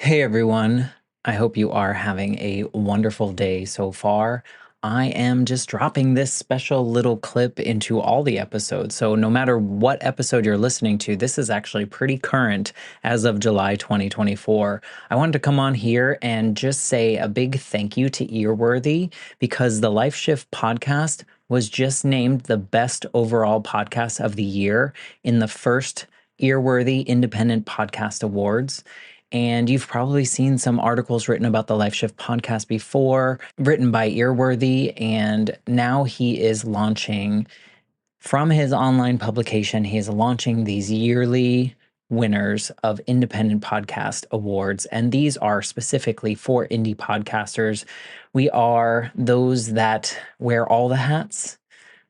Hey everyone, I hope you are having a wonderful day so far. I am just dropping this special little clip into all the episodes. So, no matter what episode you're listening to, this is actually pretty current as of July 2024. I wanted to come on here and just say a big thank you to Earworthy because the Life Shift podcast was just named the best overall podcast of the year in the first Earworthy Independent Podcast Awards. And you've probably seen some articles written about the Life Shift podcast before, written by Earworthy. And now he is launching from his online publication, he is launching these yearly winners of independent podcast awards. And these are specifically for indie podcasters. We are those that wear all the hats.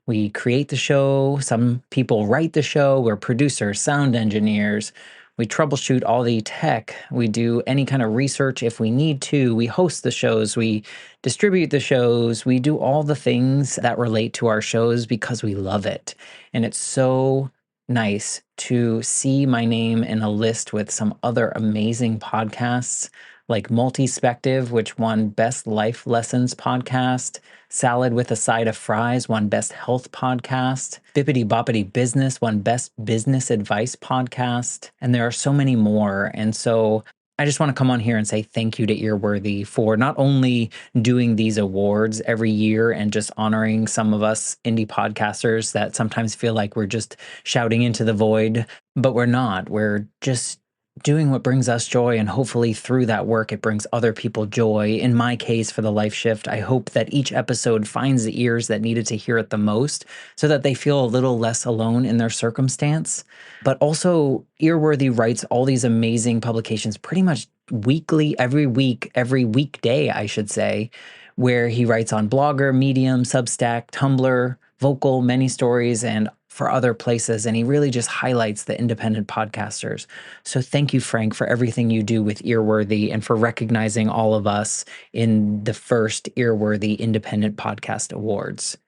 We create the show. Some people write the show. We're producers, sound engineers. We troubleshoot all the tech. We do any kind of research if we need to. We host the shows. We distribute the shows. We do all the things that relate to our shows because we love it. And it's so nice to see my name in a list with some other amazing podcasts like Multispective, which won Best Life Lessons Podcast. Salad with a Side of Fries won Best Health Podcast. Bippity Boppity Business won Best Business Advice Podcast. And there are so many more. And so I just want to come on here and say thank you to Earworthy for not only doing these awards every year and just honoring some of us indie podcasters that sometimes feel like we're just shouting into the void, but we're not. We're just doing what brings us joy, and hopefully through that work it brings other people joy. In my case, for the Life Shift, I hope that each episode finds the ears that needed to hear it the most so that they feel a little less alone in their circumstance. But also, Earworthy writes all these amazing publications pretty much weekly, every week, every weekday, I should say, where he writes on Blogger, Medium, Substack, Tumblr, Vocal, Many Stories, and for other places. And he really just highlights the independent podcasters. So thank you, Frank, for everything you do with Earworthy and for recognizing all of us in the first Earworthy Independent Podcast Awards.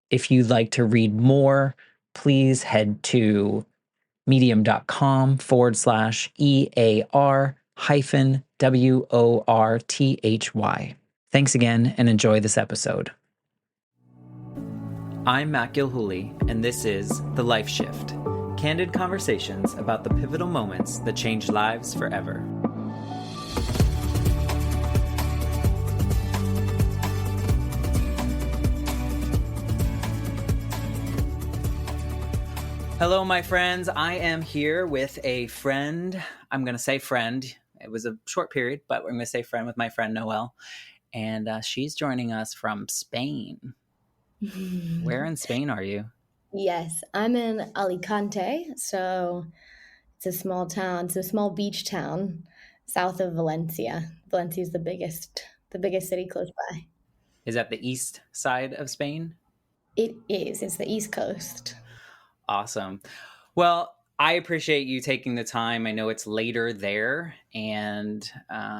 If you'd like to read more, please head to medium.com/EAR hyphen WORTHY. Thanks again and enjoy this episode. I'm Matt Gilhooly, and this is The Life Shift, candid conversations about the pivotal moments that change lives forever. Hello, my friends. I am here with a friend. I'm going to say friend. It was a short period, but we're going to say friend with my friend Noelle. And she's joining us from Spain. Where in Spain are you? Yes, I'm in Alicante, so it's a small town. It's a small beach town south of Valencia. Valencia is the biggest city close by. Is that the east side of Spain? It is. It's the East Coast. Awesome. Well, I appreciate you taking the time. I know it's later there. And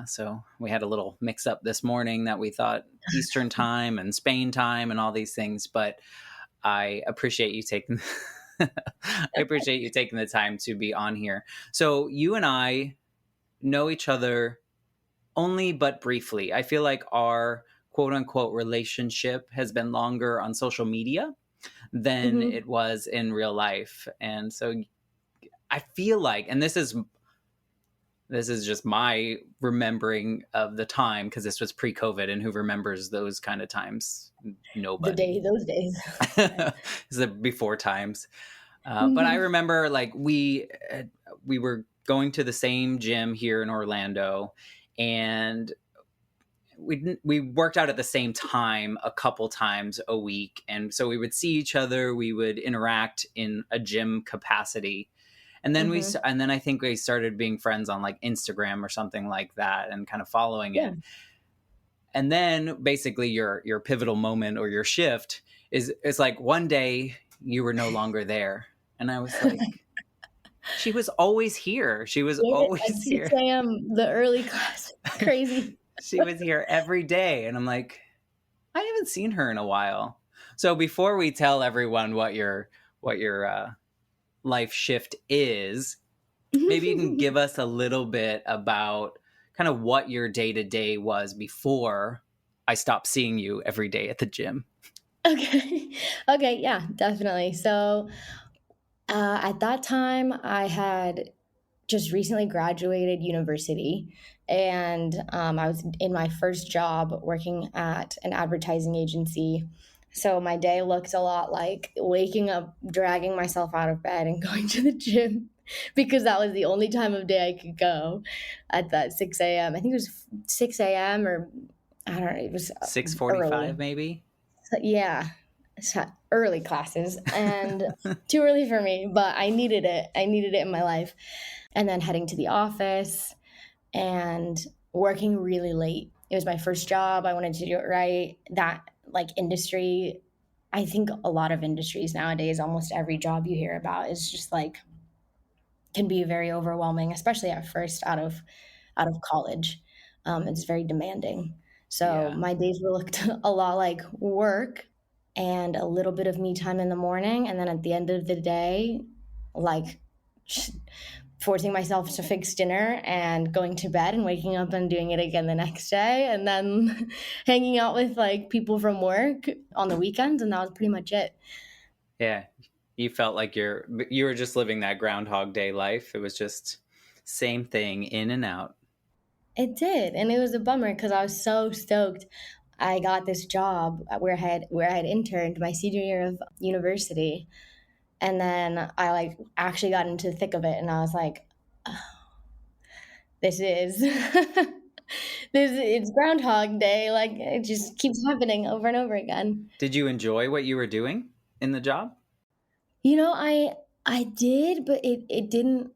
so we had a little mix up this morning that we thought Eastern time and Spain time and all these things. But I appreciate you taking the time to be on here. So you and I know each other only but briefly. I feel like our quote unquote relationship has been longer on social media than Mm-hmm. it was in real life. And so I feel like, and this is just my remembering of the time, because this was pre-COVID, and who remembers those kind of times? Nobody. Those days. It's the before times. But I remember like we were going to the same gym here in Orlando, and we worked out at the same time a couple times a week. And so we would see each other, we would interact in a gym capacity. And then Mm-hmm. and then I think we started being friends on like Instagram or something like that and kind of following Yeah. it. And then basically your pivotal moment or your shift is it's like one day you were no longer there. And I was like, she was always here. She was At always 6 here. a.m., the early class. Crazy. She was here every day. And I'm like, I haven't seen her in a while. So before we tell everyone what your life shift is, maybe you can give us a little bit about kind of what your day to day was before I stopped seeing you every day at the gym. Okay. Okay, yeah, definitely. So, at that time, I had just recently graduated university, and I was in my first job working at an advertising agency. So my day looked a lot like waking up, dragging myself out of bed, and going to the gym because that was the only time of day I could go at that 6 a.m. I think it was 6 a.m. or I don't know, it was 6:45 early. maybe. So, yeah, early classes and too early for me, but I needed it. I needed it in my life. And then heading to the office and working really late. It was my first job. I wanted to do it right. That like industry, I think a lot of industries nowadays, almost every job you hear about is just like can be very overwhelming, especially at first out of college. It's very demanding. So Yeah. my days were looked a lot like work and a little bit of me time in the morning, and then at the end of the day, like forcing myself to fix dinner and going to bed and waking up and doing it again the next day, and then hanging out with like people from work on the weekends, and that was pretty much it. Yeah. You felt like you were just living that Groundhog Day life. It was just same thing in and out. It did, and it was a bummer because I was so stoked. I got this job where I had interned my senior year of university, and then I like actually got into the thick of it, and I was like, oh, "This is this it's Groundhog Day. Like it just keeps happening over and over again." Did you enjoy what you were doing in the job? You know, I did, but it didn't.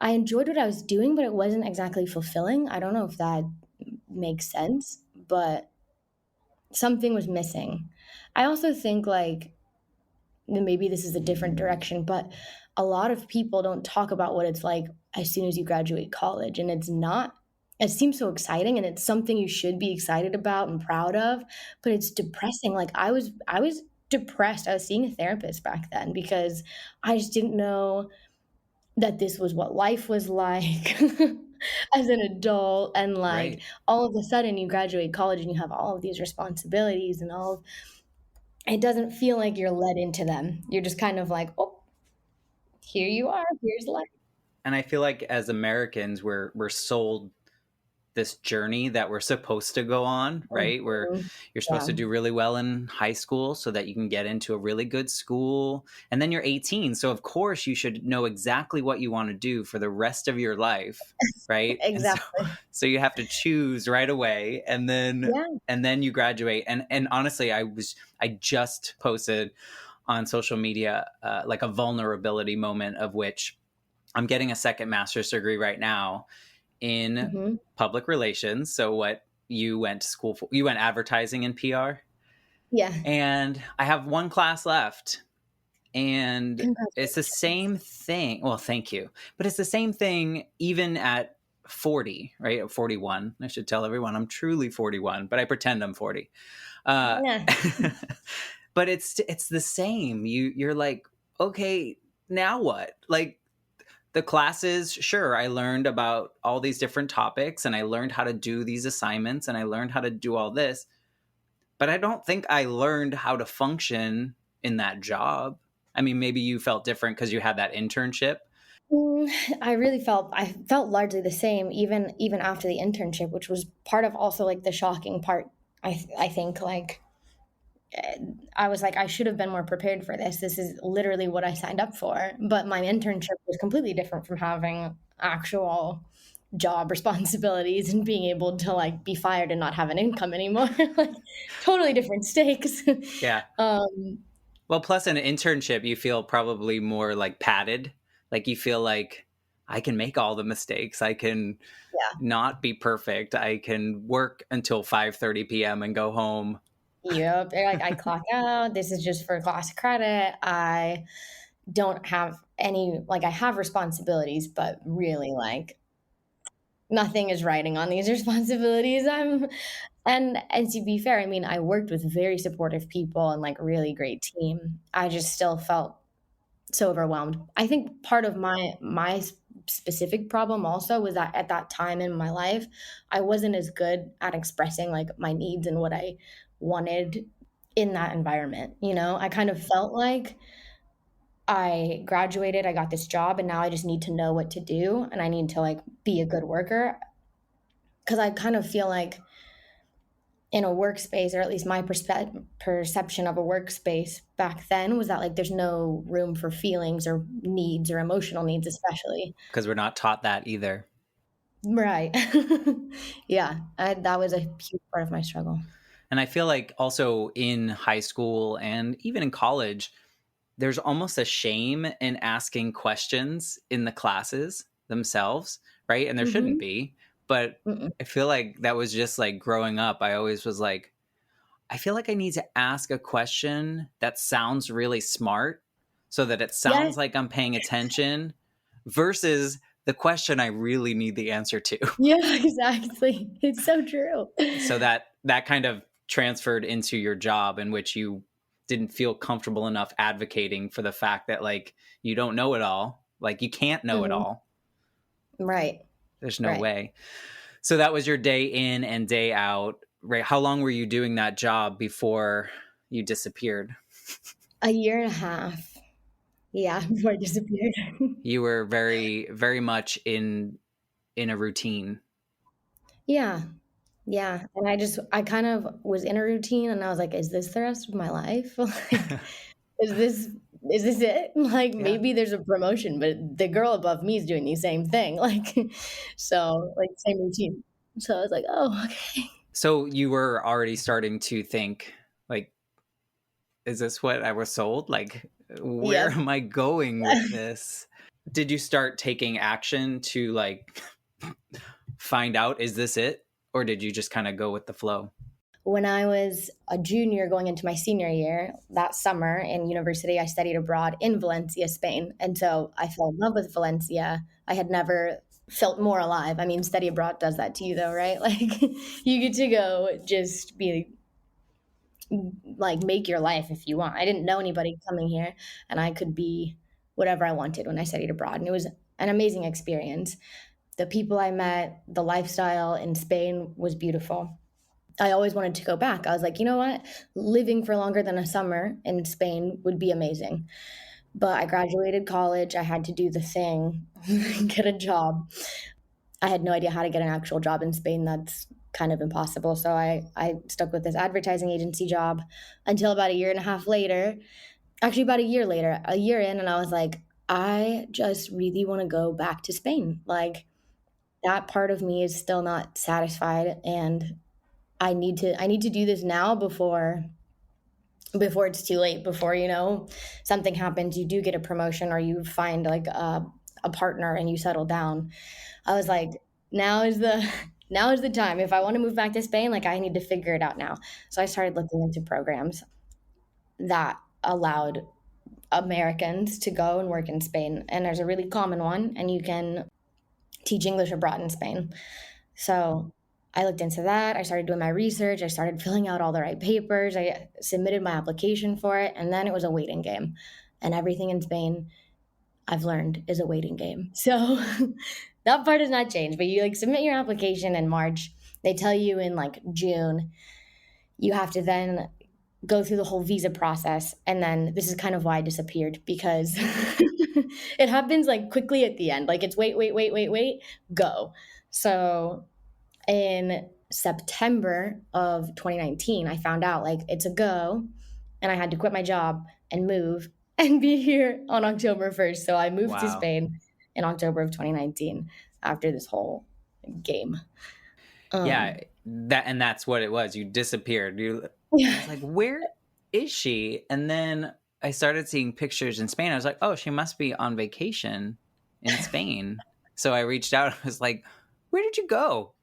I enjoyed what I was doing, but it wasn't exactly fulfilling. I don't know if that makes sense, but something was missing. I also think like maybe this is a different direction, but a lot of people don't talk about what it's like as soon as you graduate college. And it's not, it seems so exciting and it's something you should be excited about and proud of, but it's depressing. Like I was depressed. I was seeing a therapist back then because I just didn't know that this was what life was like as an adult. And like Right. all of a sudden you graduate college and you have all of these responsibilities and all of it doesn't feel like you're led into them. You're just kind of like, "Oh, here you are. Here's life." And I feel like as Americans, we're sold this journey that we're supposed to go on, right? Where Mhm. you're supposed Yeah. to do really well in high school so that you can get into a really good school. And then you're 18. So, of course, you should know exactly what you want to do for the rest of your life, right? And so, Exactly. so you have to choose right away. Yeah. And then you graduate. And honestly, I just posted on social media like a vulnerability moment of which I'm getting a second master's degree right now in Mhm. public relations. So what you went to school for, you went advertising and PR. Yeah. And I have one class left. And it's the Congratulations. same thing. Well, thank you. But it's the same thing even at 40, right? At 41. I should tell everyone I'm truly 41, but I pretend I'm 40. Uh, Yeah. but it's the same. You're like, okay, now what? Like the classes, sure, I learned about all these different topics and I learned how to do these assignments and I learned how to do all this, but I don't think I learned how to function in that job. I mean, maybe you felt different because you had that internship. I felt largely the same even after the internship, which was part of also like the shocking part. I think like I was like, I should have been more prepared for this. This is literally what I signed up for. But my internship was completely different from having actual job responsibilities and being able to like be fired and not have an income anymore. Like totally different stakes. Yeah. um, Well, plus an internship, you feel probably more like padded. Like you feel like I can make all the mistakes. I can yeah. not be perfect. I can work until 5:30 p.m. and go home. Yep. They're like, I clock out. This is just for class credit. I don't have any, like, I have responsibilities, but really, like, nothing is writing on these responsibilities. And to be fair, I mean, I worked with very supportive people and like really great team. I just still felt so overwhelmed. I think part of my specific problem also was that at that time in my life, I wasn't as good at expressing like my needs and what I wanted in that environment. You know, I kind of felt like I graduated, I got this job, and now I just need to know what to do and I need to like be a good worker. Cause I kind of feel like in a workspace, or at least my perception of a workspace back then was that like there's no room for feelings or needs or emotional needs, especially. Because we're not taught that either. Right. Yeah, that was a huge part of my struggle. And I feel like also in high school and even in college, there's almost a shame in asking questions in the classes themselves, right? And there shouldn't Mhm. be. But Mm-mm. I feel like that was just like growing up. I always was like, I feel like I need to ask a question that sounds really smart so that it Yes. sounds like I'm paying attention versus the question I really need the answer to. Yeah, exactly. It's so true. So that kind of transferred into your job in which you didn't feel comfortable enough advocating for the fact that like you don't know it all, like you can't know it Mhm. all. Right. There's no Right. way. So that was your day in and day out, right? How long were you doing that job before you disappeared? A year and a half. Yeah, before I disappeared. You were very very much in a routine. Yeah. Yeah, and I kind of was in a routine and I was like, "Is this the rest of my life? Like, is this is this it? Like, Yeah. maybe there's a promotion, but the girl above me is doing the same thing." Like, so, like, same routine. So I was like, "Oh, okay." So you were already starting to think like, is this what I was sold? Like, where Yep. am I going with this? Did you start taking action to like find out, is this it? Or did you just kind of go with the flow? When I was a junior going into my senior year, that summer in university, I studied abroad in Valencia, Spain. And so I fell in love with Valencia. I had never felt more alive. I mean, study abroad does that to you, though, right? Like, you get to go just be like, make your life if you want. I didn't know anybody coming here, and I could be whatever I wanted when I studied abroad. And it was an amazing experience. The people I met, the lifestyle in Spain was beautiful. I always wanted to go back. I was like, you know what? Living for longer than a summer in Spain would be amazing. But I graduated college. I had to do the thing, get a job. I had no idea how to get an actual job in Spain. That's kind of impossible. So I stuck with this advertising agency job until about a year and a half later. Actually, about a year later, a year in, and I was like, I just really want to go back to Spain. Like, that part of me is still not satisfied, and I need to do this now before it's too late, before, something happens, you do get a promotion or you find like a partner and you settle down. I was like, now is the now is the time. If I want to move back to Spain, like I need to figure it out now. So I started looking into programs that allowed Americans to go and work in Spain. And there's a really common one, and you can teach English abroad in Spain. So I looked into that. I started doing my research. I started filling out all the right papers. I submitted my application for it. And then it was a waiting game. And everything in Spain, I've learned, is a waiting game. So that part has not changed. But you like submit your application in March. They tell you in like June, you have to then go through the whole visa process. And then this is kind of why I disappeared, because it happens like quickly at the end. Like it's wait, wait, wait, wait, wait, go. So in September of 2019, I found out like it's a go, and I had to quit my job and move and be here on October 1st. So I moved to Wow. Spain in October of 2019 after this whole game. Yeah, Um, that's what it was. You disappeared. I was like, where is she? And then I started seeing pictures in Spain. I was like, oh, she must be on vacation in Spain. So I reached out. I was like, where did you go?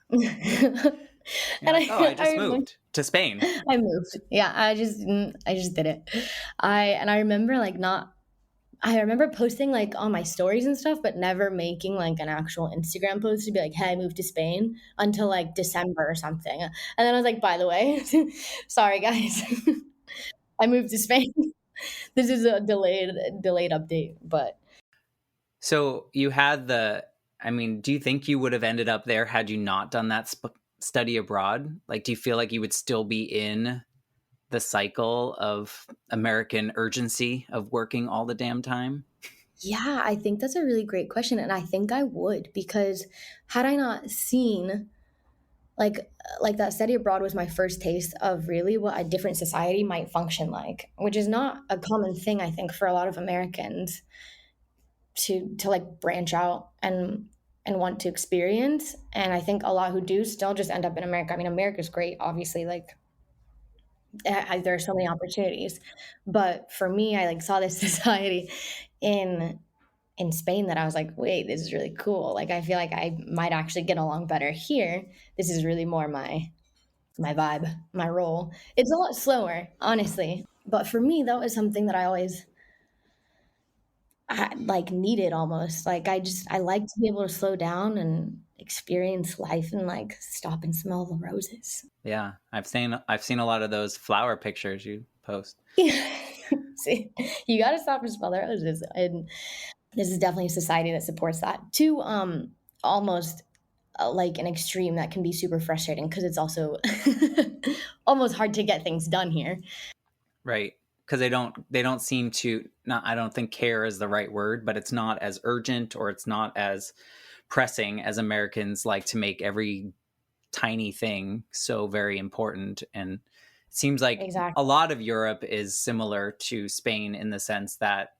and You're like, oh, I I just remember moved to Spain. I moved. Yeah, I just did it. I remember like not I remember posting like on my stories and stuff, but never making like an actual Instagram post to be like, "Hey, I moved to Spain," until like December or something. And then I was like, "By the way, sorry guys, I moved to Spain." This is a delayed update, but So you had I mean, do you think you would have ended up there had you not done that study abroad? Like, do you feel like you would still be in the cycle of American urgency of working all the damn time? Yeah, I think that's a really great question, and I think I would, because had I not seen like that study abroad was my first taste of really what a different society might function like, which is not a common thing I think for a lot of Americans to like branch out and want to experience. And I think a lot who do still just end up in America. I mean, America's great, obviously, like there are so many opportunities. But for me, I like saw this society in in Spain that I was like, wait, this is really cool. Like I feel like I might actually get along better here. This is really more my vibe, my role. It's a lot slower, honestly. But for me, that was something that I always like needed almost. Like I like to be able to slow down and experience life and like stop and smell the roses. Yeah, I've seen a lot of those flower pictures you post. See, you got to stop and smell the roses, and this is definitely a society that supports that to almost like an extreme that can be super frustrating because it's also almost hard to get things done here. Right. Because they don't seem to, not, I don't think care is the right word, but it's not as urgent or it's not as pressing as Americans like to make every tiny thing so very important. And it seems like a Exactly. lot of Europe is similar to Spain in the sense that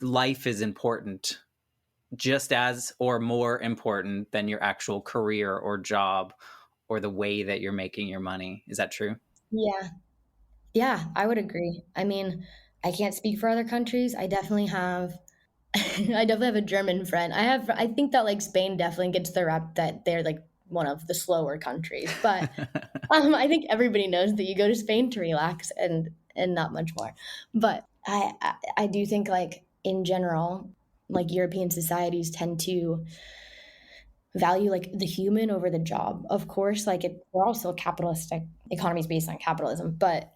life is important just as or more important than your actual career or job or the way that you're making your money. Is that true? Yeah. Yeah, I would agree. I mean, I can't speak for other countries. I definitely have I definitely have a German friend. I think that like Spain definitely gets the rep that they're like one of the slower countries. But I think everybody knows that you go to Spain to relax and not much more. But I do think like in general, like European societies tend to value like the human over the job. Of course, like we're all still capitalistic economies based on capitalism, but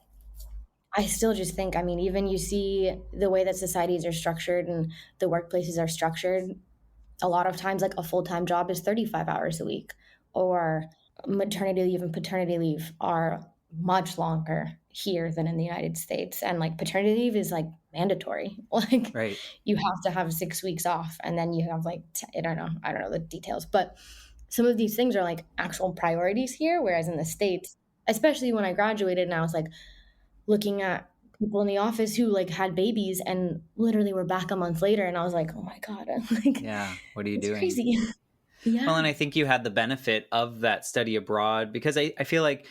I still just think, I mean, even you see the way that societies are structured and the workplaces are structured, a lot of times, like a full time job is 35 hours a week, or maternity leave and paternity leave are much longer here than in the United States. And like paternity leave is like mandatory. Like Right. you have to have 6 weeks off, and then you have like, I don't know the details, but some of these things are like actual priorities here. Whereas in the States, especially when I graduated and I was like, looking at people in the office who like had babies and literally were back a month later, and I was like, "Oh my god." Like Yeah. What are you it's doing? crazy. Well, Yeah. and I think you had the benefit of that study abroad because I feel like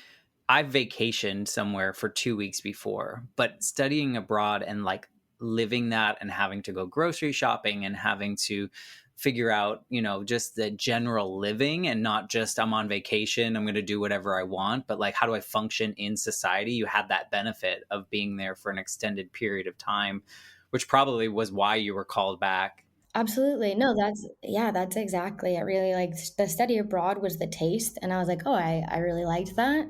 I've vacationed somewhere for 2 weeks before, but studying abroad and like living that and having to go grocery shopping and having to figure out, just the general living and not just I'm on vacation, I'm going to do whatever I want, but like how do I function in society? You had that benefit of being there for an extended period of time, which probably was why you were called back. Absolutely. No, that's yeah, that's exactly it. Really like the study abroad was the taste, and I was like, "Oh, I really liked that."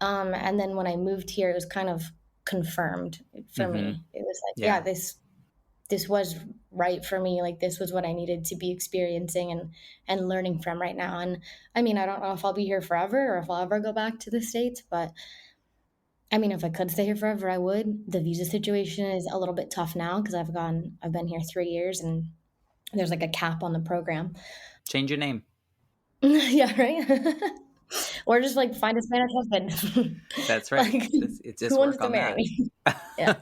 And then when I moved here, it was kind of confirmed for Mhm. me. It was like, yeah, Yeah. this was right for me. Like this was what I needed to be experiencing and learning from right now. And I mean, I don't know if I'll be here forever or if I'll ever go back to the States, but I mean, if I could stay here forever, I would. The visa situation is a little bit tough now because I've been here 3 years and there's like a cap on the program. Change your name. Yeah, right. Or just like find a Spanish husband. That's right. Like, It's who just wants work to on marry that. me? Yeah.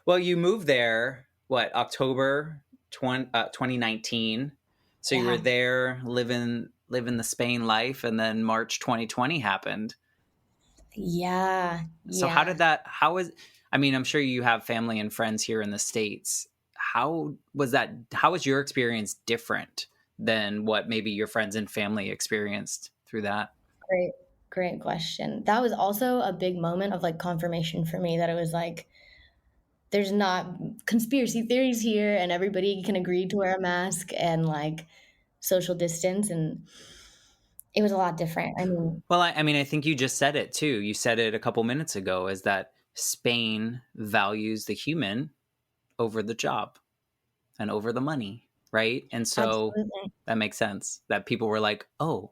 Well, you moved there, what, October 2019. So you were Yeah. there living the Spain life, and then March 2020 happened. Yeah. So Yeah. I mean, I'm sure you have family and friends here in the States. How was your experience different than what maybe your friends and family experienced through that? Great, great question. That was also a big moment of like confirmation for me that it was like there's not conspiracy theories here and everybody can agree to wear a mask and like social distance, and it was a lot different. I mean, Well, I mean, I think you just said it too. You said it a couple minutes ago, is that Spain values the human over the job. and over the money, right? And so Absolutely. that makes sense that people were like, oh,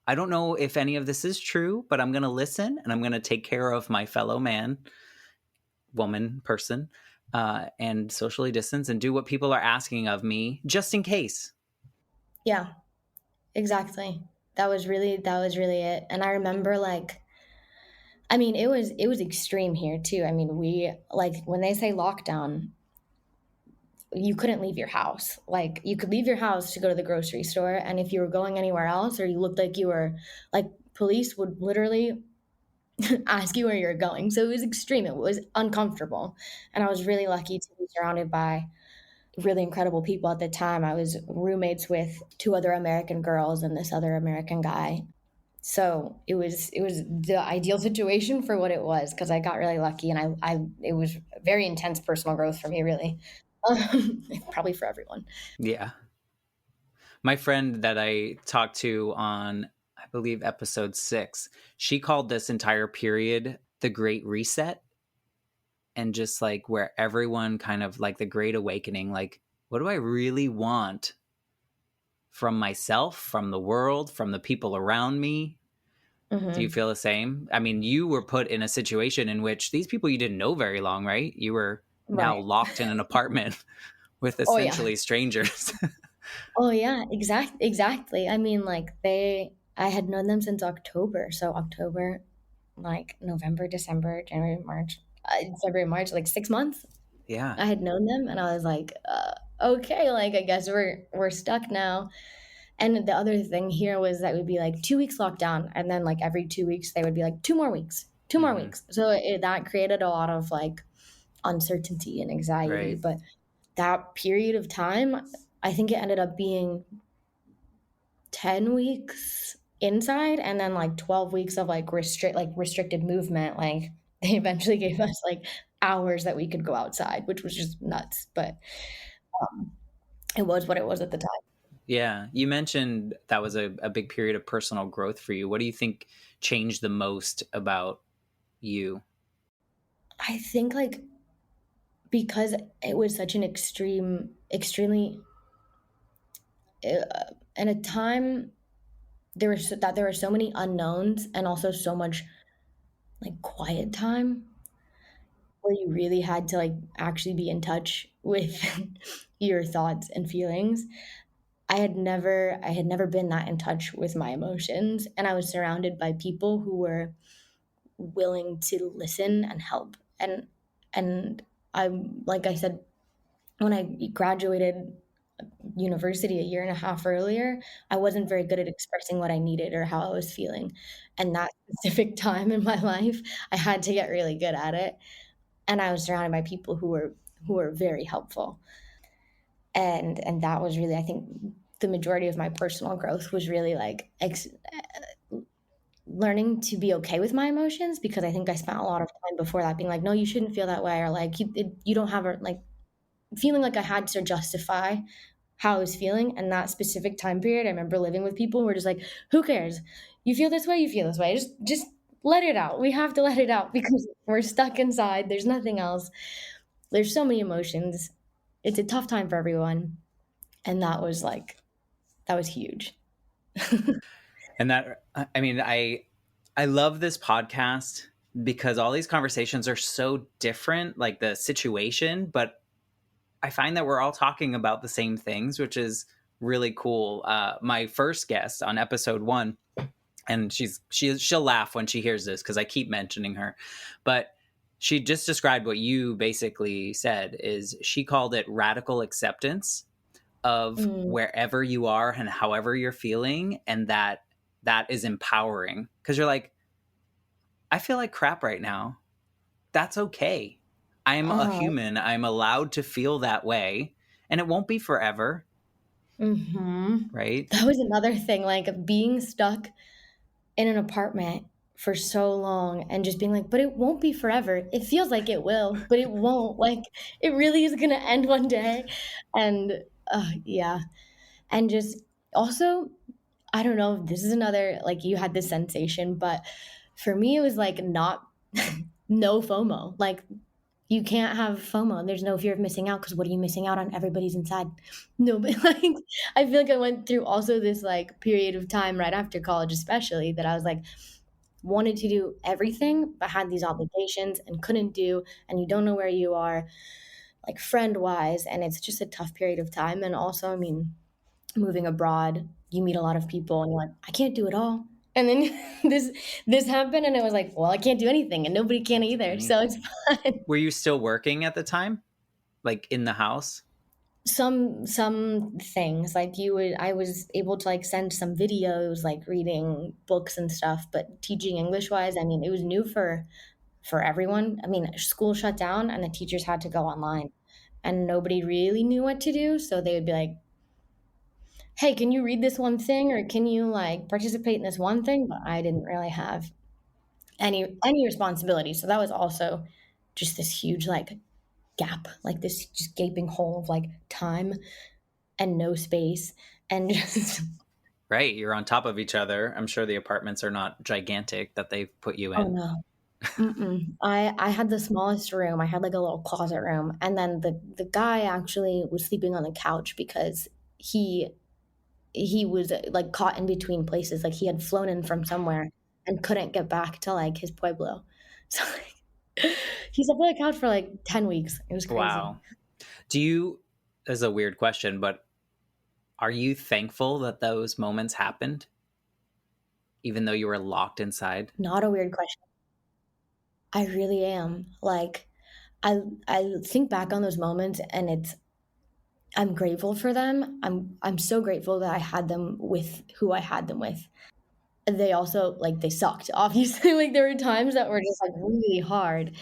I don't know if any of this is true, but I'm going to listen and I'm going to take care of my fellow man, woman, person, and socially distance and do what people are asking of me just in case. Yeah, exactly. That was really it. And I remember like I mean, it was extreme here too. I mean, we like when they say lockdown, you couldn't leave your house. Like you could leave your house to go to the grocery store, and if you were going anywhere else or you looked like you were like police would literally ask you where you're going. So it was extreme. It was uncomfortable. And I was really lucky to be surrounded by really incredible people at the time. I was roommates with two other American girls and this other American guy. So it was the ideal situation for what it was because I got really lucky and I it was very intense personal growth for me really. Probably for everyone. Yeah. My friend that I talked to on, I believe, episode 6, she called this entire period the Great Reset, and just like where everyone kind of like the Great Awakening, like, what do I really want from myself, from the world, from the people around me? Do you Hmm. feel the same? I mean, you were put in a situation in which these people you didn't know very long, right? You were now Right. locked in an apartment with Oh yeah. essentially strangers. Oh yeah, exactly. I mean, like I had known them since October. So October, like November, December, January, March, February, March, like 6 months. Yeah. I had known them, and I was like, okay, like I guess we're stuck now. And the other thing here was that would be like 2 weeks locked down, and then like every 2 weeks they would be like 2 more weeks, two more Hmm. weeks. So that created a lot of like uncertainty and anxiety. Right. But that period of time, I think it ended up being 10 weeks inside, and then like 12 weeks of like restricted movement. Like they eventually gave us like hours that we could go outside, which was just nuts. But um, it was what it was at the time. Yeah. You mentioned that was a big period of personal growth for you. What do you think changed the most about you? I think like because it was such an extremely in a time there were so many unknowns and also so much like quiet time where you really had to like actually be in touch with your thoughts and feelings. I had never been that in touch with my emotions, and I was surrounded by people who were willing to listen and help. And I like I said when I graduated university a year and a half earlier, I wasn't very good at expressing what I needed or how I was feeling. And that specific time in my life, I had to get really good at it. And I was surrounded by people who were very helpful. And that was really, I think, the majority of my personal growth was really like learning to be okay with my emotions because I think I spent a lot of time before that being like, no, you shouldn't feel that way, or like you don't have a like feeling like I had to justify how I was feeling. And that specific time period, I remember living with people who were just like, who cares? You feel this way, you feel this way. Just let it out. We have to let it out because we're stuck inside. There's nothing else. There's so many emotions. It's a tough time for everyone. And that was huge. And that, I mean, I love this podcast because all these conversations are so different, like the situation, but I find that we're all talking about the same things, which is really cool. My first guest on episode 1, and she'll laugh when she hears this because I keep mentioning her, but she just described what you basically said. Is she called it radical acceptance of Mm, wherever you are and however you're feeling, and that is empowering because you're like, I feel like crap right now. That's okay. I'm a uh, human. I'm allowed to feel that way, and it won't be forever, hmm. right? That was another thing, like being stuck in an apartment for so long and just being like, but it won't be forever. It feels like it will, but it won't. Like it really is going to end one day. And yeah. And just also, I don't know if this is another, like you had this sensation, but for me, it was like not, no FOMO. Like You can't have FOMO. There's no fear of missing out because what are you missing out on? Everybody's inside. No, but, like, I feel like I went through also this, like, period of time right after college especially that I was, like, wanted to do everything, but had these obligations and couldn't do, and you don't know where you are, like, friend-wise, and it's just a tough period of time, and also, I mean, moving abroad, you meet a lot of people, and you're like, "I can't do it all." And then this this happened, and it was like, "Well, I can't do anything, and nobody can Can't do either, so it's anything. fine." Were you still working at the time? Like in the house? Some things, like, you would I was able to, like, send some videos, like, reading books and stuff, but teaching English-wise, I mean, it was new for everyone. I mean, school shut down, and the teachers had to go online, and nobody really knew what to do, so they would be like, "Hey, can you read this one thing, or can you, like, participate in this one thing?" But I didn't really have any responsibility, so that was also just this huge, like, gap, like, this just gaping hole of, like, time and no space and just Right. You're on top of each other. I'm sure the apartments are not gigantic that they've put you oh, in. no. Mm-mm. I had the smallest room, I had, like, a little closet room, and then the guy actually was sleeping on the couch because he he was, like, caught in between places, like, he had flown in from somewhere and couldn't get back to, like, his pueblo. So, like, he slept on the couch for, like, 10 weeks. It was crazy. Wow. Do you, this is a weird question, but are you thankful that those moments happened, even though you were locked inside? Not a weird question. I really am. Like, I I think back on those moments, and I'm grateful for them. I'm so grateful that I had them with who I had them with. They also, like, they sucked, obviously, like, there were times that were just, like, really hard,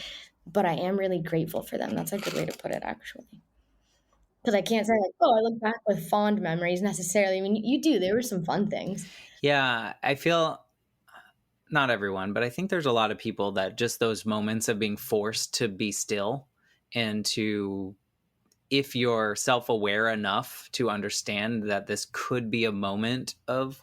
but I am really grateful for them. That's a good way to put it, actually. Because I can't say, like, "Oh, I look back with fond memories," necessarily. I mean, you do, there were some fun things. Yeah, I feel not everyone, but I think there's a lot of people that just those moments of being forced to be still and to, if you're self aware enough to understand that this could be a moment of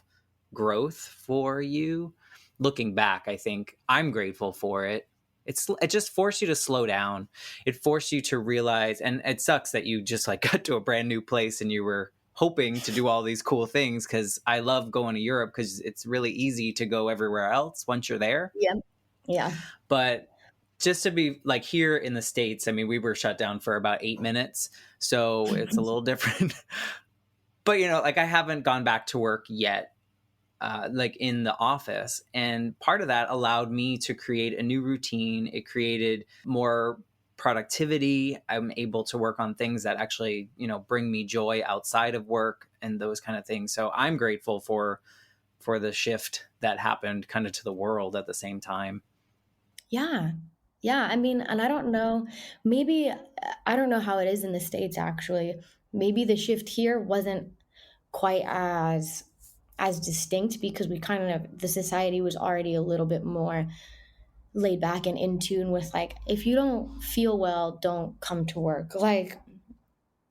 growth for you, looking back, I think I'm grateful for it. It just forced you to slow down. It forced you to realize, and it sucks that you just like got to a brand new place and you were hoping to do all these cool things, because I love going to Europe because it's really easy to go everywhere else once you're there. Yep. Yeah. But just to be like here in the States, I mean, we were shut down for about 8 minutes. So it's a little different. But, you know, like I haven't gone back to work yet, like in the office. And part of that allowed me to create a new routine. It created more productivity. I'm able to work on things that actually, you know, bring me joy outside of work and those kind of things. So I'm grateful for the shift that happened kind of to the world at the same time. Yeah. Yeah, I mean, and I don't know, maybe I don't know how it is in the States, actually. Maybe the shift here wasn't quite as distinct because we kind of the society was already a little bit more laid back and in tune with, like, if you don't feel well, don't come to work. Like,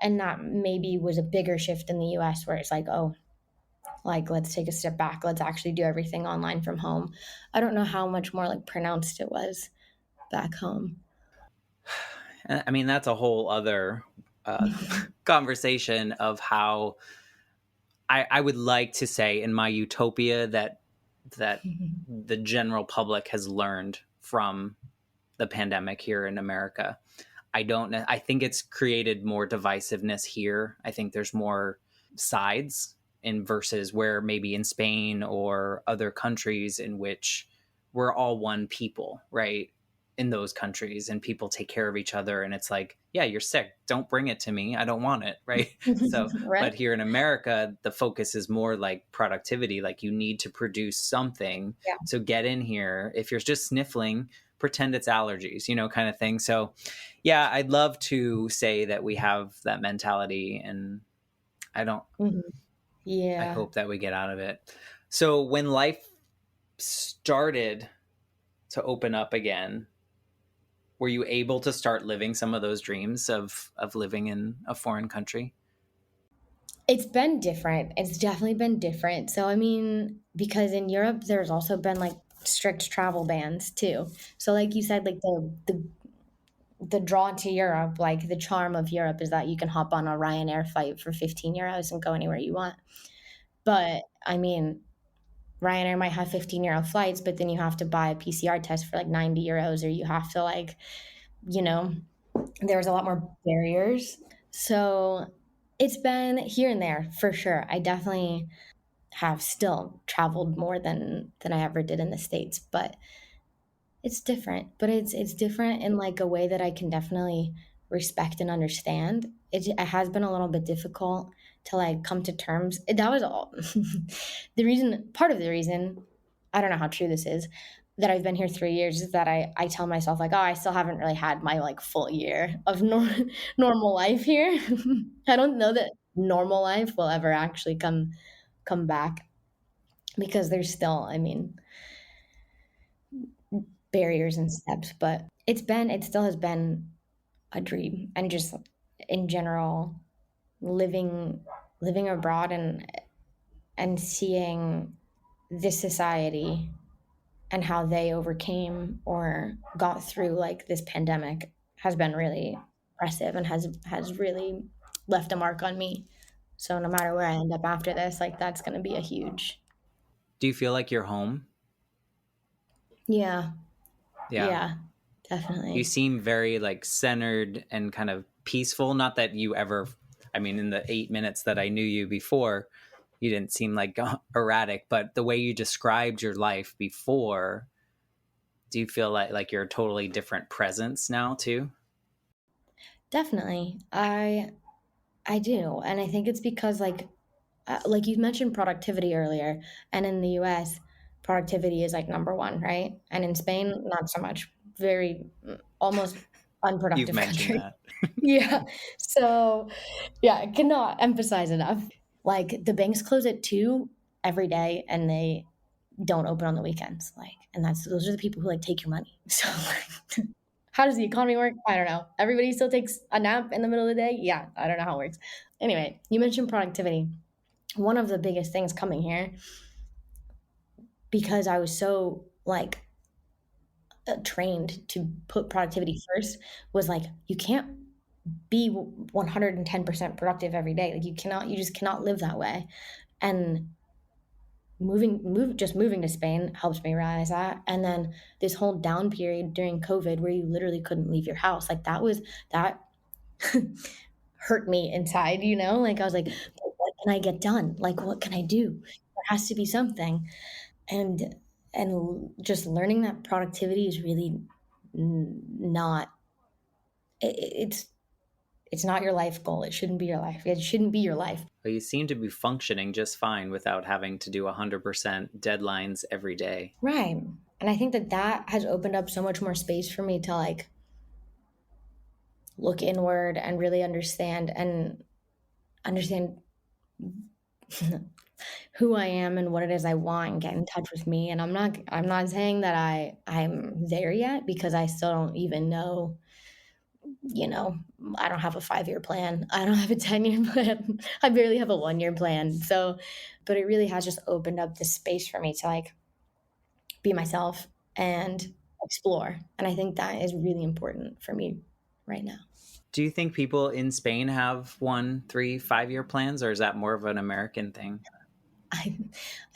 and that maybe was a bigger shift in the US where it's like, oh, like, let's take a step back. Let's actually do everything online from home. I don't know how much more, like, pronounced it was back home. I mean, that's a whole other conversation of how I would like to say in my utopia that the general public has learned from the pandemic here in America. I don't know. I think it's created more divisiveness here. I think there's more sides in versus where maybe in Spain or other countries in which we're all one people, right? In those countries, and people take care of each other, and it's like, yeah, you're sick, don't bring it to me, I don't want it, right? So Right? but here in America the focus is more like productivity, like you need to produce something, Yeah. so get in here. If you're just sniffling, pretend it's allergies, you know, kind of thing. So yeah, I'd love to say that we have that mentality, and I don't, Mhm. I Yeah. hope that we get out of it. So when life started to open up again, were you able to start living some of those dreams of living in a foreign country? It's been different. It's definitely been different. So, I mean, because in Europe, there's also been, like, strict travel bans too. So, like you said, like, the the draw to Europe, like the charm of Europe is that you can hop on a Ryanair flight for 15 euros and go anywhere you want. But I mean, Ryanair might have 15-euro flights, but then you have to buy a PCR test for like 90 euros, or you have to like, you know, there's a lot more barriers. So it's been here and there for sure. I definitely have still traveled more than I ever did in the States, but it's different. But it's different in like a way that I can definitely respect and understand. It has been a little bit difficult to like come to terms. That was all the reason, part of the reason, I don't know how true this is, that I've been here 3 years is that I tell myself like, oh, I still haven't really had my like full year of normal life here. I don't know that normal life will ever actually come back because there's still, I mean, barriers and steps, but it still has been a dream. And just in general, living abroad and seeing this society and how they overcame or got through like this pandemic has been really impressive and has really left a mark on me. So no matter where I end up after this, like that's going to be a huge. Do you feel like you're home? Yeah. Yeah. Yeah, You definitely. seem very like centered and kind of peaceful. Not that you ever, I mean, in the 8 minutes that I knew you before, you didn't seem like erratic, but the way you described your life before, do you feel like you're a totally different presence now too? Definitely. I do. And I think it's because like you mentioned productivity earlier, and in the US, productivity is like number one, right? And in Spain, not so much. Very almost You've unproductive mentioned country. that. Yeah. So, yeah, I cannot emphasize enough. Like the banks close at 2 every day and they don't open on the weekends. Like, and that's those are the people who like take your money. So like, how does the economy work? I don't know. Everybody still takes a nap in the middle of the day. Yeah, I don't know how it works. Anyway, you mentioned productivity. One of the biggest things coming here, because I was so like trained to put productivity first, was like you can't be 110% productive every day. Like you just cannot live that way. And moving to Spain helped me realize that. And then this whole down period during COVID where you literally couldn't leave your house, like that hurt me inside, you know? Like I was like, what can I get done? Like what can I do? There has to be something. And just learning that productivity is really not it's not your life goal. It shouldn't be your life. It shouldn't be your life. But you seem to be functioning just fine without having to do 100% deadlines every day. Right. And I think that that has opened up so much more space for me to like look inward and really understand who I am and what it is I want and get in touch with me. And I'm not saying that I'm there yet because I still don't even know, you know, I don't have a 5-year plan. I don't have a 10-year plan. I barely have a 1-year plan. So, but it really has just opened up this space for me to like be myself and explore. And I think that is really important for me right now. Do you think people in Spain have 1, 3, 5 year plans, or is that more of an American thing? I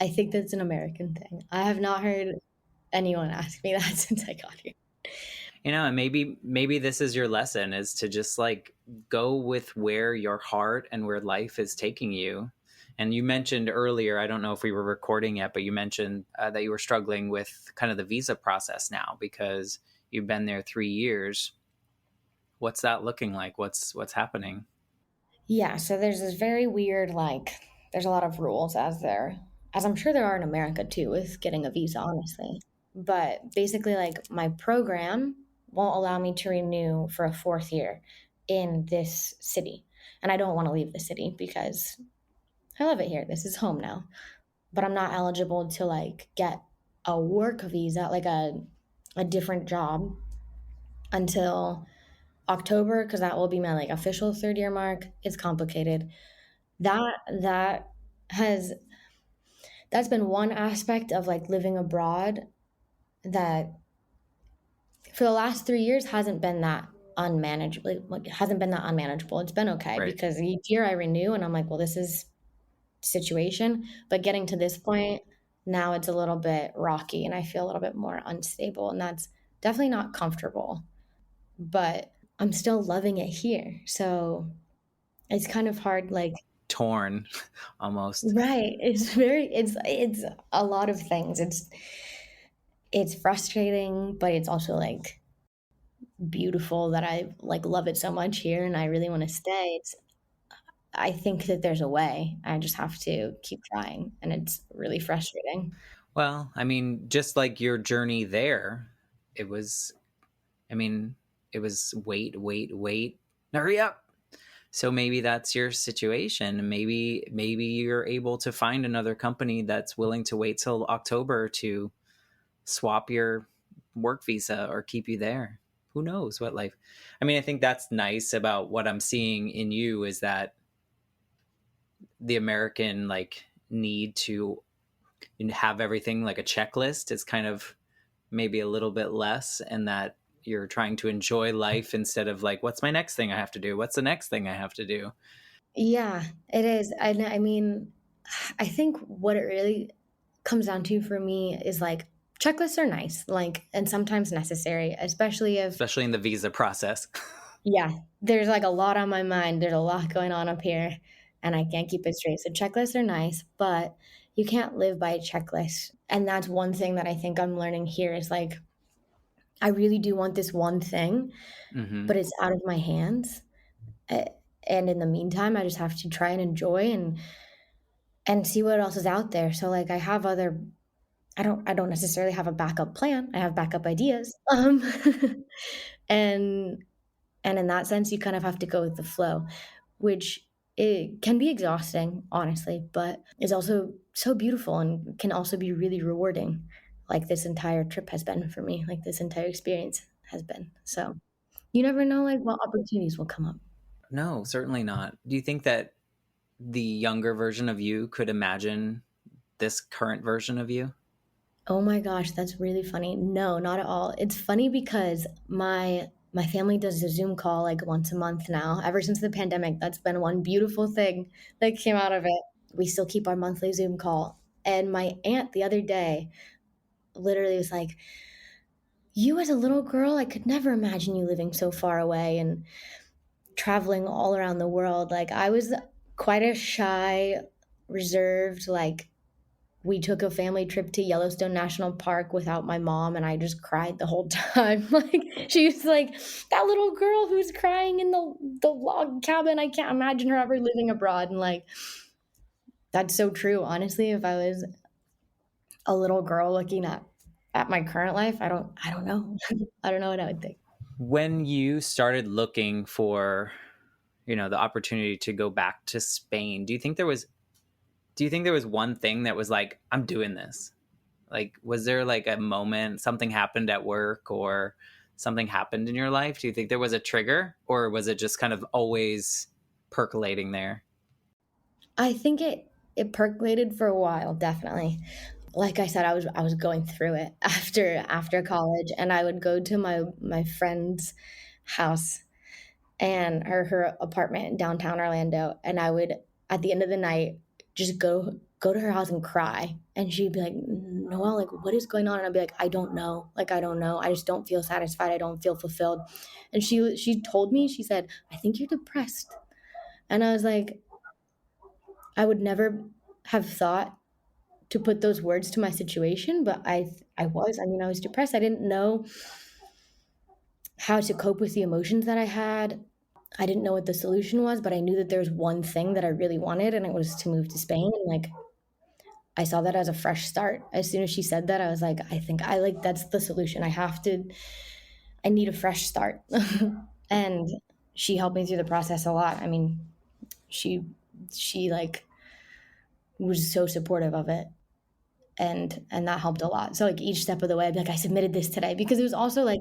I think that's an American thing. I have not heard anyone ask me that since I got here. And maybe this is your lesson, is to just like go with where your heart and where life is taking you. And you mentioned earlier, I don't know if we were recording yet, but you mentioned that you were struggling with kind of the visa process now because you've been there 3 years. What's that looking like? What's happening? Yeah, so there's this very weird like there's a lot of rules as I'm sure there are in America too with getting a visa, honestly. But basically like my program won't allow me to renew for a fourth year in this city. And I don't want to leave the city because I love it here. This is home now. But I'm not eligible to like get a work visa, like a different job until October because that will be my like official third year mark. It's complicated. That has that's been one aspect of like living abroad that for the last 3 years hasn't been that. unmanageable. Like, it hasn't been that unmanageable. It's been okay Right. because each year I renew and I'm like, well, this is situation. But getting to this point, now it's a little bit rocky and I feel a little bit more unstable. And that's definitely not comfortable. But I'm still loving it here. So it's kind of hard, like, Torn almost. right. It's a lot of things. It's frustrating, but it's also like beautiful that I like love it so much here and I really want to stay. I think that there's a way. I just have to keep trying and it's really frustrating. Well, I mean, just like your journey there, it was, I mean, it was wait, wait, wait, hurry up. So maybe that's your situation. Maybe you're able to find another company that's willing to wait till October to swap your work visa or keep you there. Who knows what life. I mean, I think that's nice about what I'm seeing in you is that the American like need to have everything like a checklist is kind of maybe a little bit less, and that you're trying to enjoy life instead of like, what's my next thing I have to do? What's the next thing I have to do? Yeah, it is. I mean, I think what it really comes down to for me is like checklists are nice, like, and sometimes necessary, especially if, Especially in the visa process. yeah, there's like a lot on my mind. There's a lot going on up here and I can't keep it straight. So checklists are nice, but you can't live by a checklist. And that's one thing that I think I'm learning here is like, I really do want this one thing, Mm-hmm. but it's out of my hands. Uh, and in the meantime, I just have to try and enjoy and see what else is out there. So like I have other I don't necessarily have a backup plan. I have backup ideas. And and in that sense you kind of have to go with the flow, which it can be exhausting, honestly, but is also so beautiful and can also be really rewarding. Like this entire trip has been for me, like this entire experience has been. So you never know like what opportunities will come up. No, certainly not. Do you think that the younger version of you could imagine this current version of you? Oh my gosh, that's really funny. No, not at all. It's funny because my family does a Zoom call like once a month now. Ever since the pandemic, that's been one beautiful thing that came out of it. We still keep our monthly Zoom call. And my aunt the other day literally was like, "You as a little girl, I could never imagine you living so far away and traveling all around the world." Like I was quite a shy, reserved, like we took a family trip to Yellowstone National Park without my mom, and I just cried the whole time. Like she was like that little girl who's crying in the log cabin. I can't imagine her ever living abroad. And like that's so true. Honestly, if I was a little girl looking at my current life, I don't know. I don't know what I would think. When you started looking for, the opportunity to go back to Spain, do you think there was one thing that was like, I'm doing this? Like, was there like a moment, something happened at work or something happened in your life? Do you think there was a trigger, or was it just kind of always percolating there? I think it percolated for a while, definitely. Like I said, I was going through it after college, and I would go to my friend's house and her apartment in downtown Orlando, and I would at the end of the night just go to her house and cry, and she'd be like, "Noelle, like what is going on?" And I'd be like, "I don't know. Like I don't know. I just don't feel satisfied. I don't feel fulfilled." And she told me, she said, "I think you're depressed." And I was like, I would never have thought to put those words to my situation, but I was. I mean, I was depressed. I didn't know how to cope with the emotions that I had. I didn't know what the solution was, but I knew that there was one thing that I really wanted, and it was to move to Spain. And like, I saw that as a fresh start. As soon as she said that, I was like, I think I like that's the solution. I need a fresh start. And she helped me through the process a lot. I mean, she, she like was so supportive of it. And that helped a lot. So like each step of the way, I'd be like, I submitted this today because it was also like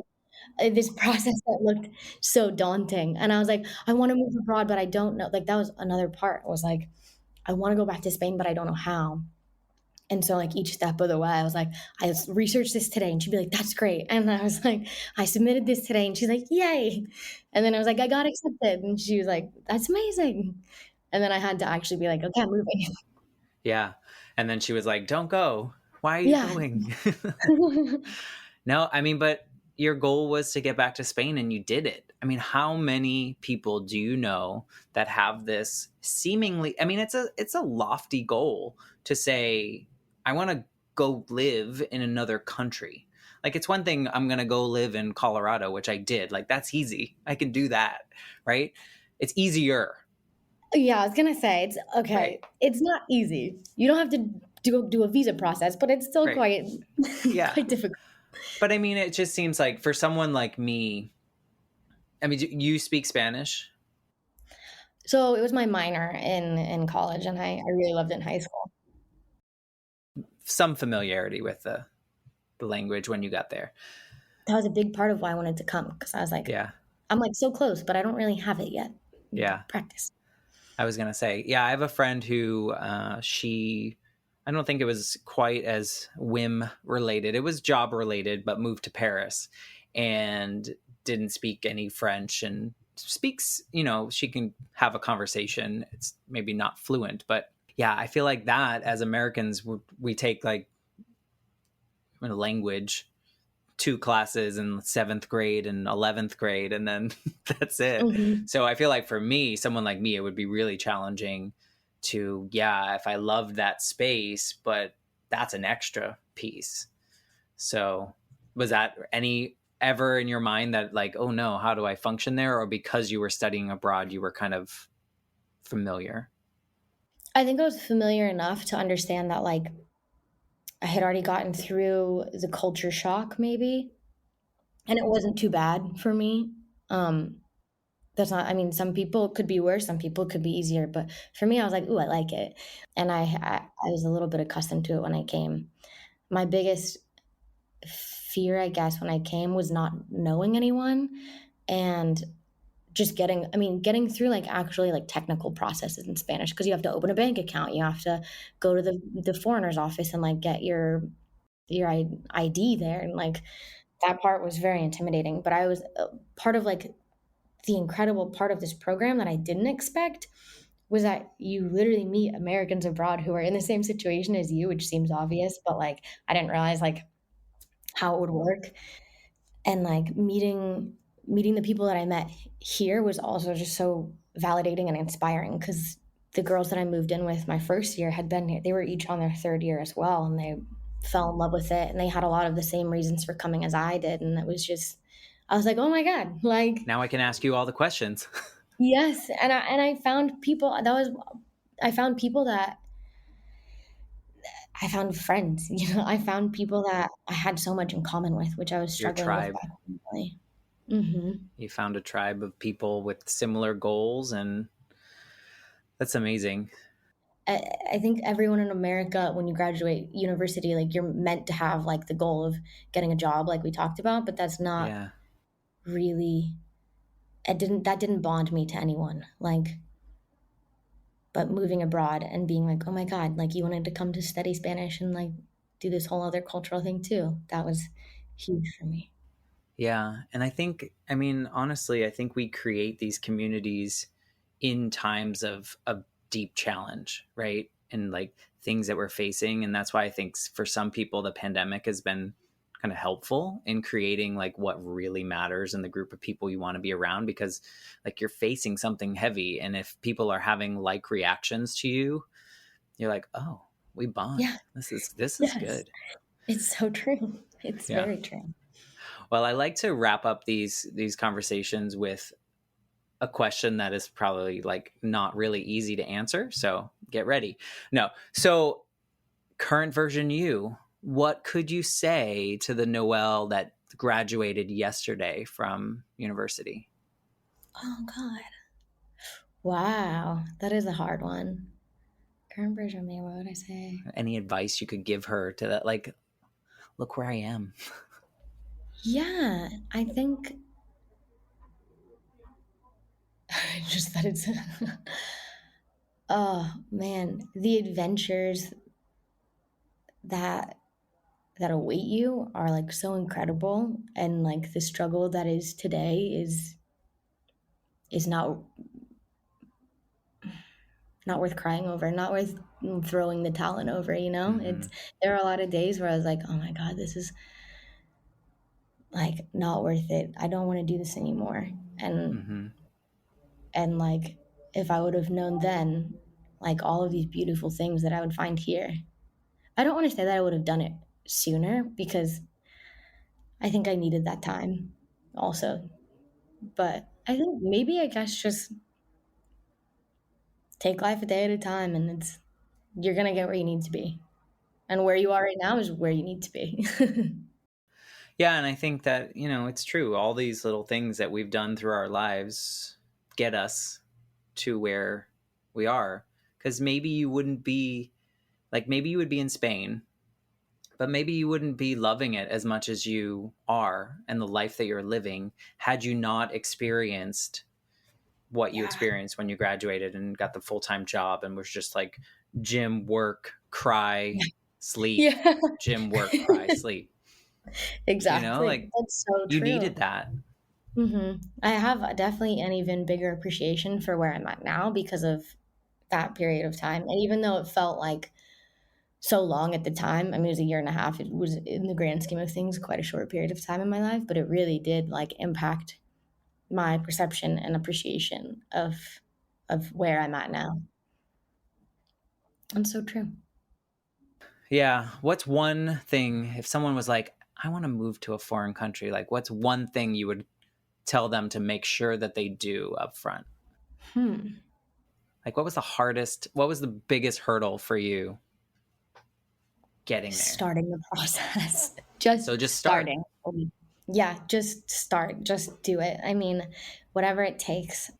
this process that looked so daunting. And I was like, I want to move abroad, but I don't know. Like that was another part. Was like, I want to go back to Spain, but I don't know how. And so, like, each step of the way, I was like, I researched this today, and she'd be like, that's great. And I was like, I submitted this today, and she's like, yay. And then I was like, I got accepted. And she was like, that's amazing. And then I had to actually be like, okay, I'm moving. Yeah. And then she was like, "Don't go. Why are you Yeah. going?" No, I mean, but your goal was to get back to Spain and you did it. I mean, how many people do you know that have this seemingly, I mean, it's a lofty goal to say, I want to go live in another country. Like, it's one thing, I'm going to go live in Colorado, which I did. Like, that's easy. I can do that, right? It's easier, Yeah, I was gonna say it's right? okay. It's not easy. You don't have to do a visa process, but it's still Right. quite Yeah. quite difficult. But I mean, it just seems like for someone like me, I mean, do you speak Spanish? So it was my minor in college, and I really loved it in high school. Some familiarity with the language when you got there. That was a big part of why I wanted to come because I was like, Yeah. I'm like so close, but I don't really have it yet. Need to Yeah. practice. I was going to say, yeah, I have a friend who I don't think it was quite as whim related. It was job related, but moved to Paris and didn't speak any French and speaks, she can have a conversation. It's maybe not fluent, but yeah, I feel like that as Americans, we take like language two classes in seventh grade and 11th grade, and then that's it. Mhm. So I feel like for me, someone like me, it would be really challenging to, yeah, if I loved that space, but that's an extra piece. So was that any ever in your mind that like, oh no, how do I function there? Or because you were studying abroad, you were kind of familiar? I think I was familiar enough to understand that like I had already gotten through the culture shock, maybe, and it wasn't too bad for me. Um, that's not. I mean, some people it could be worse, some people it could be easier, but for me, I was like, "Ooh, I like it," and I was a little bit accustomed to it when I came. My biggest fear, I guess, when I came was not knowing anyone and just getting through like actually like technical processes in Spanish because you have to open a bank account, you have to go to the foreigner's office and like get your ID there, and like that part was very intimidating. But I was part of like the incredible part of this program that I didn't expect was that you literally meet Americans abroad who are in the same situation as you, which seems obvious, but like I didn't realize like how it would work. And like meeting the people that I met here was also just so validating and inspiring because the girls that I moved in with my first year had been here. They were each on their third year as well, and they fell in love with it. And they had a lot of the same reasons for coming as I did. And it was just, I was like, oh my God, like, Now I can ask you all the questions. yes. And I found people I found people that I found friends, I found people that I had so much in common with, which I was Your struggling with tribe. back home. Mhm. You found a tribe of people with similar goals, and that's amazing. I think everyone in America, when you graduate university, like you're meant to have like the goal of getting a job, like we talked about, but that's not Yeah. really. That didn't bond me to anyone. Like, but moving abroad and being like, oh my God, like you wanted to come to study Spanish and like do this whole other cultural thing too. That was huge for me. Yeah. And I think, I mean, honestly, I think we create these communities in times of a deep challenge, right? And like things that we're facing. And that's why I think for some people, the pandemic has been kind of helpful in creating like what really matters in the group of people you want to be around, because like you're facing something heavy. And if people are having like reactions to you, you're like, oh, we Yeah. bond. This is Yes. good. It's so true. It's Yeah. very true. Well, I like to wrap up these conversations with a question that is probably like not really easy to answer. So get ready. No. So current version you, what could you say to the Noelle that graduated yesterday from university? Oh God. Wow. That is a hard one. Current version of me, what would I say? Any advice you could give her to that? Like, look where I am. Yeah, I think just that it's oh man, the adventures that that await you are like so incredible, and like the struggle that is today is not worth crying over, not worth throwing the talent over, you know? Mm-hmm. There are a lot of days where I was like, "Oh my god, this is like not worth it. I don't want to do this anymore." And Mm-hmm. like if I would have known then like all of these beautiful things that I would find here. I don't want to say that I would have done it sooner because I think I needed that time also. But I think maybe I guess just take life a day at a time, and it's you're gonna get where you need to be. And where you are right now is where you need to be. Yeah, and I think that, it's true. All these little things that we've done through our lives get us to where we are. Because maybe you wouldn't be, like, maybe you would be in Spain, but maybe you wouldn't be loving it as much as you are and the life that you're living had you not experienced what you Yeah. experienced when you graduated and got the full-time job and was just like gym, work, cry, sleep, Yeah. gym, work, cry, sleep. Exactly. Like That's so you true. needed that. I have definitely an even bigger appreciation for where I'm at now because of that period of time. And even though it felt like so long at the time, I mean, it was a year and a half. It was, in the grand scheme of things, quite a short period of time in my life, but it really did like impact my perception and appreciation of where I'm at now. That's so true. Yeah. What's one thing if someone was like, I want to move to a foreign country, like what's one thing you would tell them to make sure that they do up front? Hmm. Like what was the biggest hurdle for you getting there? Starting the process. Just So just start. starting. Yeah, just start. Just do it. I mean, whatever it takes.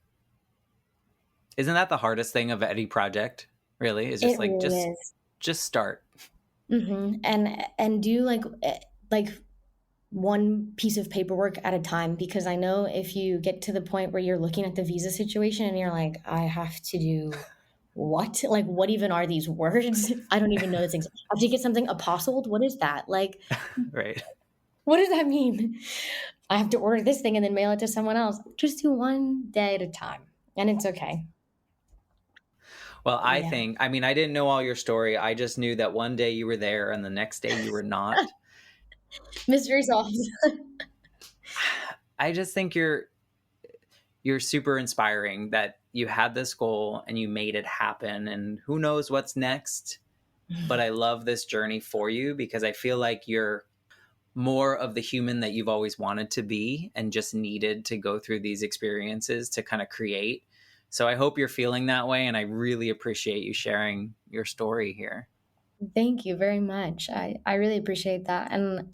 Isn't that the hardest thing of any project? Really? Is just It like really is. just start. And do like one piece of paperwork at a time, because I know if you get to the point where you're looking at the visa situation and you're like, I have to do what? Like, what even are these words? I don't even know this. I have to get something apostilled. What is that? Like, Right. what does that mean? I have to order this thing and then mail it to someone else. Just do one day at a time, and it's okay. Well, I Yeah. think, I mean, I didn't know all your story. I just knew that one day you were there and the next day you were not. Mystery solved. I just think you're super inspiring that you had this goal and you made it happen, and who knows what's next. But I love this journey for you because I feel like you're more of the human that you've always wanted to be and just needed to go through these experiences to kind of create. So I hope you're feeling that way, and I really appreciate you sharing your story here. Thank you very much. I really appreciate that. And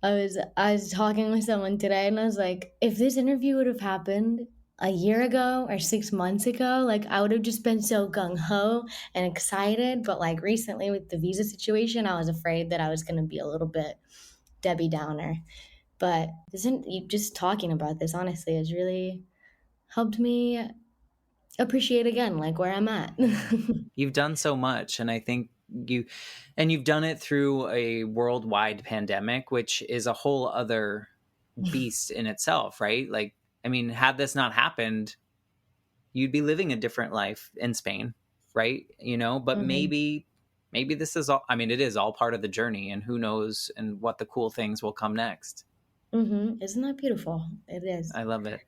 I was talking with someone today and I was like, if this interview would have happened a year ago or 6 months ago, like I would have just been so gung ho and excited. But like recently with the visa situation, I was afraid that I was gonna be a little bit Debbie Downer. But isn't you just talking about this honestly has really helped me appreciate again like where I'm at. Yeah. You've done so much, and I think you've done it through a worldwide pandemic, which is a whole other beast in itself, right? Like, I mean, had this not happened, you'd be living a different life in Spain, right? But hmm maybe this is all, I mean, it is all part of the journey, and who knows and what the cool things will come next. Isn't that beautiful? It is. I love it.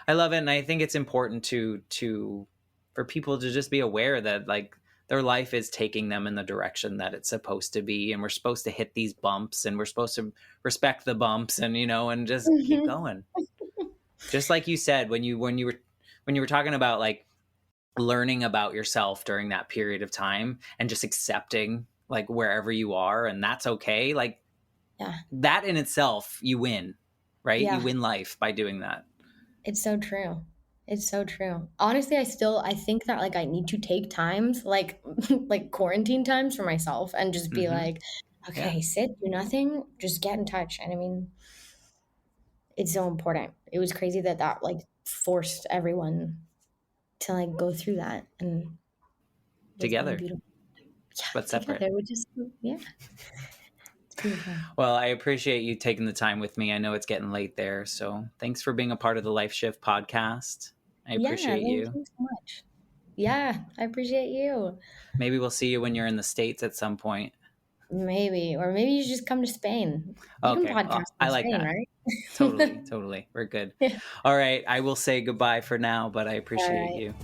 I love it, and I think it's important to for people to just be aware that like their life is taking them in the direction that it's supposed to be, and we're supposed to hit these bumps, and we're supposed to respect the bumps, and and just keep Mhm. going. Just like you said when you were talking about like learning about yourself during that period of time and just accepting like wherever you are, and that's okay. Like Yeah. that in itself, you win, right? You Yeah. win life by doing that. It's so true. It's so true. Honestly, I think that like I need to take times like like quarantine times for myself and just be Mm-hmm. like, Yeah. okay, sit, do nothing, just get in touch. And I mean, it's so important. It was crazy that that like forced everyone to like go through that, and it's been a Together. beautiful. but separate. Together, which is, yeah, it's beautiful. Well, I appreciate you taking the time with me. I know it's getting late there. So thanks for being a part of the Life Shift podcast. I Yeah, appreciate thank you. you so much. Yeah, I appreciate you. Maybe we'll see you when you're in the States at some point. Maybe, or maybe you just come to Spain. You can Okay. podcast Well, from I like Spain, that. right? Totally. Totally. We're good. Yeah. All right. I will say goodbye for now, but I All appreciate right. you.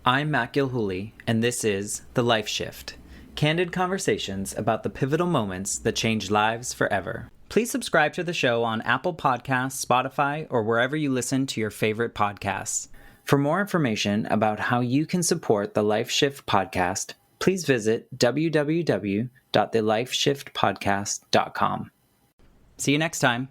I'm Matt Gilhooly, and this is The Life Shift, candid conversations about the pivotal moments that change lives forever. Please subscribe to the show on Apple Podcasts, Spotify, or wherever you listen to your favorite podcasts. For more information about how you can support the Life Shift podcast, please visit www.thelifeshiftpodcast.com. See you next time.